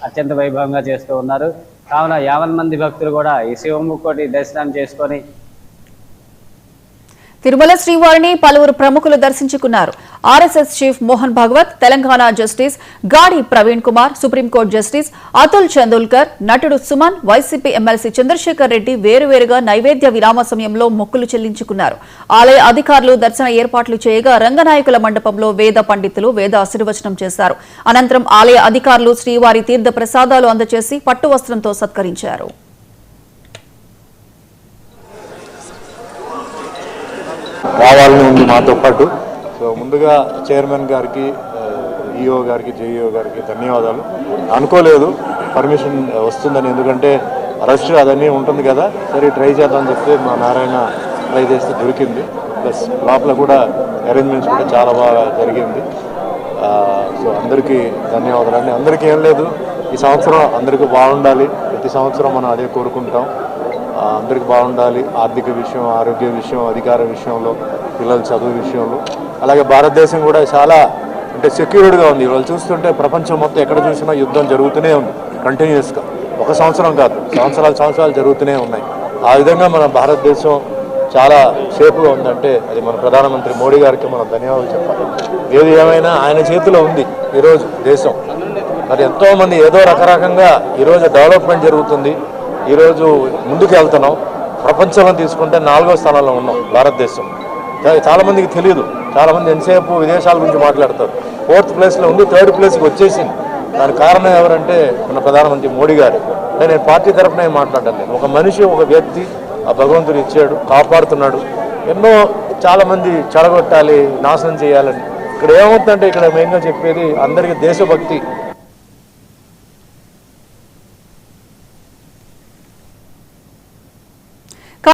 అత్యంత వైభవంగా చేస్తూ ఉన్నారు. కావున 50 మంది భక్తులు కూడా ఈ శివముక్కోటి దర్శనం చేసుకొని తిరుమల శ్రీవారిని పలువురు ప్రముఖులు దర్శించుకున్నారు. RSS chief Mohan Bhagwat, Telangana justice గాడి ప్రవీణ్ కుమార్, సుప్రీంకోర్టు జస్టిస్ అతుల్ చందోల్కర్, నటుడు సుమన్, వైసీపీ ఎమ్మెల్సీ చంద్రశేఖర్ రెడ్డి వేరువేరుగా నైవేద్య విరామ సమయంలో మొక్కులు చెల్లించుకున్నారు. ఆలయ అధికారులు దర్శన ఏర్పాట్లు చేయగా రంగనాయకుల మండపంలో వేద పండితులు వేద ఆశీర్వచనం చేశారు. అనంతరం ఆలయ అధికారులు శ్రీవారి తీర్థ ప్రసాదాలు అందజేసి పట్టు వస్త్రంతో సత్కరించారు. రావాలని ఉంది మాతో పాటు. సో ముందుగా చైర్మన్ గారికి, ఈఓ గారికి, జేఈఓ గారికి ధన్యవాదాలు. అనుకోలేదు పర్మిషన్ వస్తుందని, ఎందుకంటే రష్ అదన్నీ ఉంటుంది కదా, సరే ట్రై చేద్దామని చెప్తే మా నారాయణ ట్రై చేస్తే దొరికింది. ప్లస్ లోపల కూడా అరేంజ్మెంట్స్ కూడా చాలా బాగా జరిగింది. సో అందరికీ ధన్యవాదాలు అండి. అందరికీ ఏం లేదు, ఈ సంవత్సరం అందరికీ బాగుండాలి. ప్రతి సంవత్సరం మనం అదే కోరుకుంటాం. అందరికీ బాగుండాలి. ఆర్థిక విషయం, ఆరోగ్య విషయం, అధికార విషయంలో, పిల్లల చదువు విషయంలో. అలాగే భారతదేశం కూడా చాలా అంటే సెక్యూర్డ్గా ఉంది. వాళ్ళు చూస్తుంటే ప్రపంచం మొత్తం ఎక్కడ చూసినా యుద్ధం జరుగుతూనే ఉంది కంటిన్యూస్గా. ఒక సంవత్సరం కాదు, సంవత్సరాలు జరుగుతూనే ఉన్నాయి. ఆ విధంగా మన భారతదేశం చాలా సేఫ్గా ఉందంటే అది మన ప్రధానమంత్రి మోడీ గారికి మనం ధన్యవాదాలు చెప్పాలి. ఏది ఏమైనా ఆయన చేతిలో ఉంది ఈరోజు దేశం. మరి ఎంతోమంది ఏదో రకరకంగా ఈరోజు డెవలప్మెంట్ జరుగుతుంది. ఈరోజు ముందుకు వెళ్తున్నాం. ప్రపంచంలో తీసుకుంటే 4వ స్థానంలో ఉన్నాం భారతదేశం. చాలామందికి తెలియదు. చాలామంది ఎంతసేపు విదేశాల గురించి మాట్లాడతారు. 4th ప్లేస్లో ఉంది, 3rd ప్లేస్కి వచ్చేసింది. దానికి కారణం ఎవరంటే మన ప్రధానమంత్రి మోడీ గారు. అంటే నేను పార్టీ తరఫున మాట్లాడాను. నేను ఒక మనిషి, ఒక వ్యక్తి ఆ భగవంతుడు ఇచ్చాడు, కాపాడుతున్నాడు. ఎన్నో చాలామంది చెడగొట్టాలి, నాశనం చేయాలని. ఇక్కడ ఏమవుతుందంటే ఇక్కడ మెయిన్గా చెప్పేది అందరికీ దేశభక్తి